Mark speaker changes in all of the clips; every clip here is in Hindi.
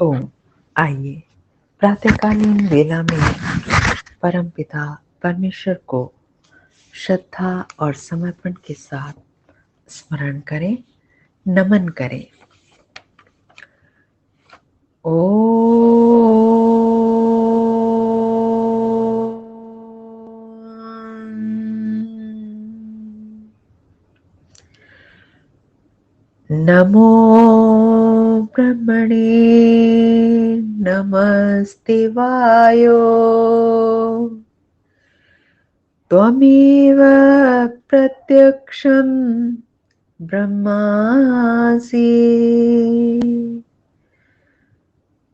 Speaker 1: ओम। आइए प्रातःकालीन वेला में परमपिता परमेश्वर को श्रद्धा और समर्पण के साथ स्मरण करें, नमन करें। नमो ब्रह्मणे नमस्ते वायो त्वमेव प्रत्यक्षं ब्रह्मासि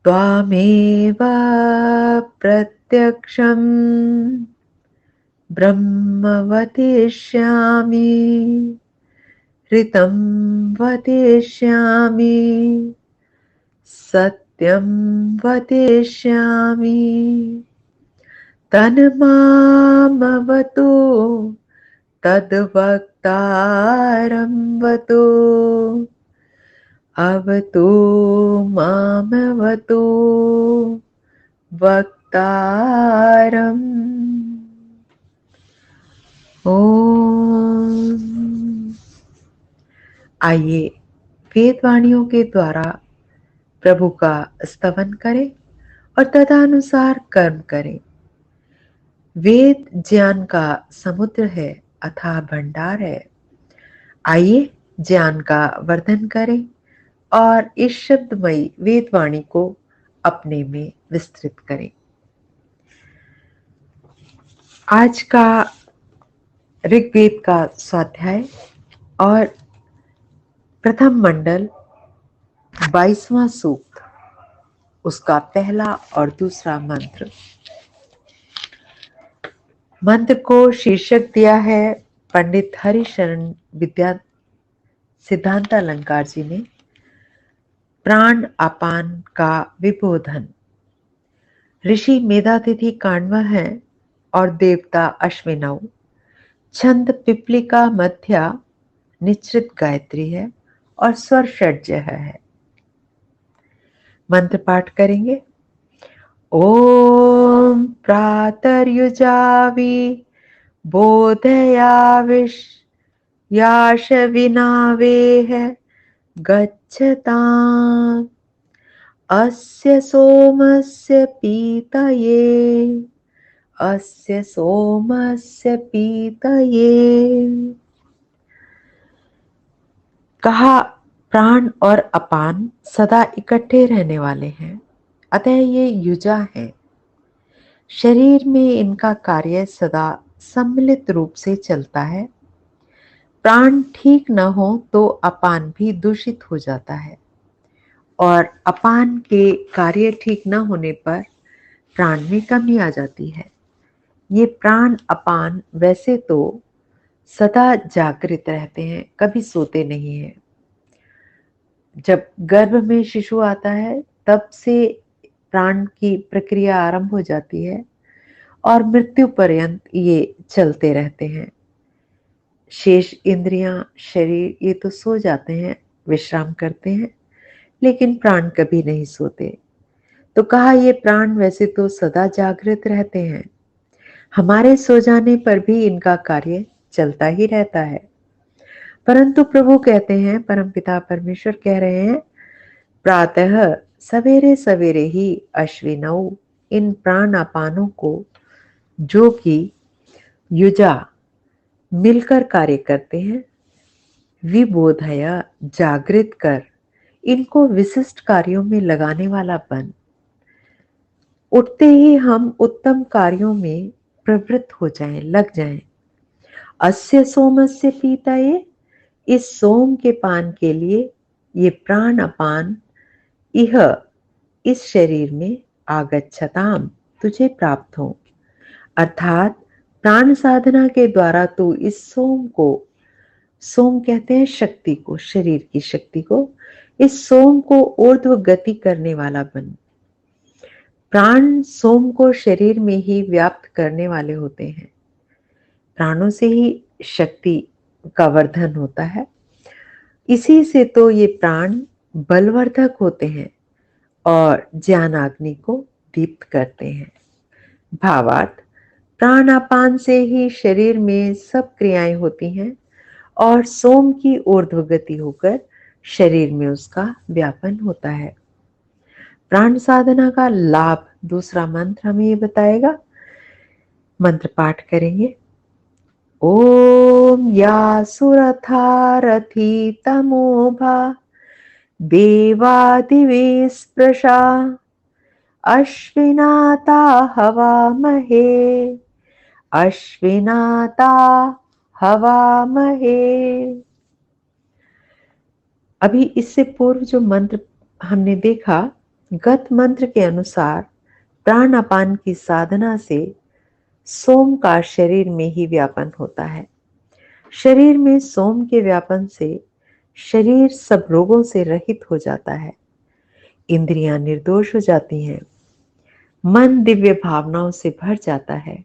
Speaker 1: त्वमेव प्रत्यक्षं ब्रह्म वदिष्यामि ऋतं वदिष्यामि सत्यं वदिष्यामि तन्मामवतु तद्वक्तारं वतु अवतु मामवतु वक्तारम्। ओम। आइए वेदवाणियों के द्वारा प्रभु का स्तवन करें और तदनुसार कर्म करें। वेद ज्ञान का समुद्र है, अथाह भंडार है। आइए ज्ञान का वर्धन करें और इस शब्दमयी वेदवाणी को अपने में विस्तृत करें। आज का ऋग्वेद का स्वाध्याय और प्रथम मंडल 22वां सूक्त, उसका पहला और दूसरा मंत्र। मंत्र को शीर्षक दिया है पंडित हरिशरण विद्या सिद्धांत अलंकार जी ने, प्राण अपान का विबोधन। ऋषि मेधातिथि काण्व है और देवता अश्विनव। छंद पिपलिका मध्या, निश्चित गायत्री है और स्वर षड्ज है। मंत्र पाठ करेंगे। ओम प्रातर्युजावि बोधयाविष याश विनावेह गच्छताम् अस्य सोमस्य पीतये अस्य सोमस्य पीतये। कहा, प्राण और अपान सदा इकट्ठे रहने वाले हैं, अतः ये युजा हैं। शरीर में इनका कार्य सदा सम्मिलित रूप से चलता है। प्राण ठीक न हो तो अपान भी दूषित हो जाता है और अपान के कार्य ठीक न होने पर प्राण में कमी आ जाती है। ये प्राण अपान वैसे तो सदा जागृत रहते हैं, कभी सोते नहीं हैं। जब गर्भ में शिशु आता है तब से प्राण की प्रक्रिया आरंभ हो जाती है और मृत्यु पर्यंत ये चलते रहते हैं। शेष इंद्रियां, शरीर, ये तो सो जाते हैं, विश्राम करते हैं, लेकिन प्राण कभी नहीं सोते। तो कहा, ये प्राण वैसे तो सदा जागृत रहते हैं, हमारे सो जाने पर भी इनका कार्य चलता ही रहता है। परंतु प्रभु कहते हैं, परमपिता परमेश्वर कह रहे हैं, प्रातः सवेरे सवेरे ही अश्विनौ, इन प्राण अपानों को, जो कि युजा मिलकर कार्य करते हैं, विबोधया जागृत कर, इनको विशिष्ट कार्यों में लगाने वाला बन। उठते ही हम उत्तम कार्यों में प्रवृत्त हो जाएं, लग जाएं। अस्य सोमस्य पीताये, इस सोम के पान के लिए ये प्राण अपान इह, इस शरीर में आगच्छताम, तुझे प्राप्त हो। अर्थात प्राण साधना के द्वारा तू इस सोम को, सोम कहते हैं शक्ति को, शरीर की शक्ति को, इस सोम को ऊर्ध्व गति करने वाला बन। प्राण सोम को शरीर में ही व्याप्त करने वाले होते हैं। प्राणों से ही शक्ति का वर्धन होता है। इसी से तो ये प्राण बलवर्धक होते हैं और ज्ञानाग्नि को दीप्त करते हैं। भावार्थ, प्राणापान से ही शरीर में सब क्रियाएं होती हैं और सोम की ऊर्ध्व गति होकर शरीर में उसका व्यापन होता है। प्राण साधना का लाभ दूसरा मंत्र हमें ये बताएगा। मंत्र पाठ करेंगे। ओम या सुरथा रथी तमोभा देवा दिवे स्पृशा अश्विनाता हवामहे अश्विनाता हवामहे। अभी इससे पूर्व जो मंत्र हमने देखा, गत मंत्र के अनुसार प्राणापान की साधना से सोम का शरीर में ही व्यापन होता है। शरीर में सोम के व्यापन से शरीर सब रोगों से रहित हो जाता है, इंद्रियां निर्दोष हो जाती हैं, मन दिव्य भावनाओं से भर जाता है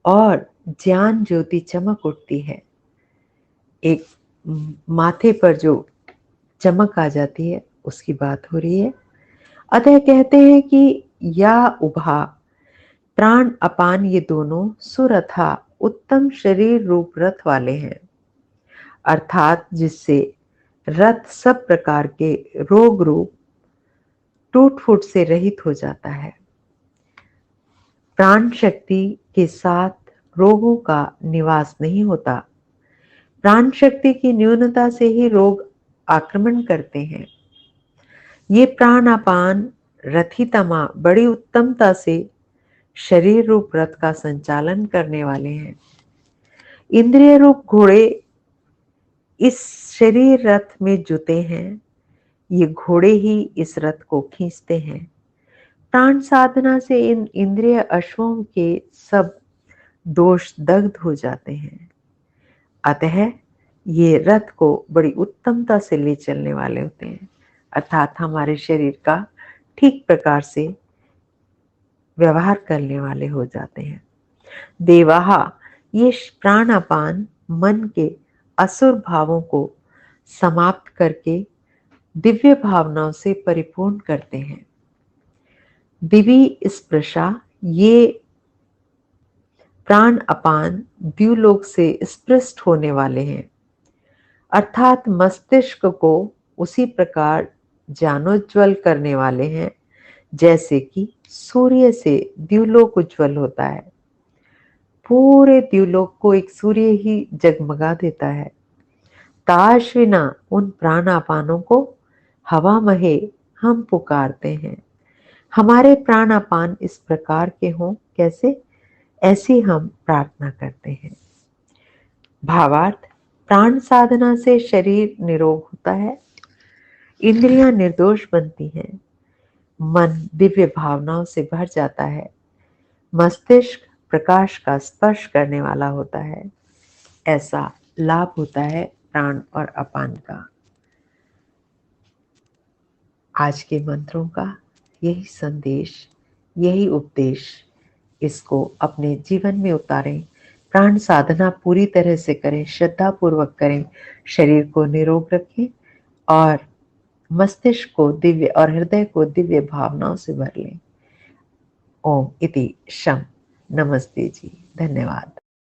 Speaker 1: और ज्ञान ज्योति चमक उठती है। एक माथे पर जो चमक आ जाती है उसकी बात हो रही है। अतः कहते हैं कि या उभा, प्राण अपान ये दोनों सुरथा उत्तम शरीर रूप रथ वाले हैं, अर्थात जिससे रथ सब प्रकार के रोग रूप टूट फूट से रहित हो जाता है। प्राण शक्ति के साथ रोगों का निवास नहीं होता। प्राण शक्ति की न्यूनता से ही रोग आक्रमण करते हैं। ये प्राणापान रथितमा बड़ी उत्तमता से शरीर रूप रथ का संचालन करने वाले हैं। इंद्रिय रूप घोड़े इस शरीर रथ में जुते हैं, ये घोड़े ही इस रथ को खींचते हैं। प्राण साधना से इन इंद्रिय अश्वों के सब दोष दग्ध हो जाते हैं। अतः ये रथ को बड़ी उत्तमता से ले चलने वाले होते हैं, अर्थात हमारे शरीर का ठीक प्रकार से व्यवहार करने वाले हो जाते हैं। देवाहा, ये प्राणापान मन के असुर भावों को समाप्त करके दिव्य भावनाओं से परिपूर्ण करते हैं। दिवी स्पृशा, ये प्राण अपान द्युलोक से स्पृष्ट होने वाले हैं, अर्थात मस्तिष्क को उसी प्रकार ज्ञानोज्वल करने वाले हैं जैसे कि सूर्य से द्युलोक उज्जवल होता है। पूरे द्युलोक को एक सूर्य ही जगमगा देता है। ताश्विना, उन प्राणापानों को हवा महे हम पुकारते हैं। हमारे प्राणापान इस प्रकार के हों, कैसे? ऐसी हम प्रार्थना करते हैं। भावार्थ, प्राण साधना से शरीर निरोग होता है, इंद्रियां निर्दोष बनती हैं, मन दिव्य भावनाओं से भर जाता है, मस्तिष्क प्रकाश का स्पर्श करने वाला होता है। ऐसा लाभ होता है प्राण और अपान का। आज के मंत्रों का यही संदेश, यही उपदेश, इसको अपने जीवन में उतारें। प्राण साधना पूरी तरह से करें, श्रद्धा पूर्वक करें, शरीर को निरोग रखें और मस्तिष्क को दिव्य और हृदय को दिव्य भावनाओं से भर लें। ओम इति शम। नमस्ते जी, धन्यवाद।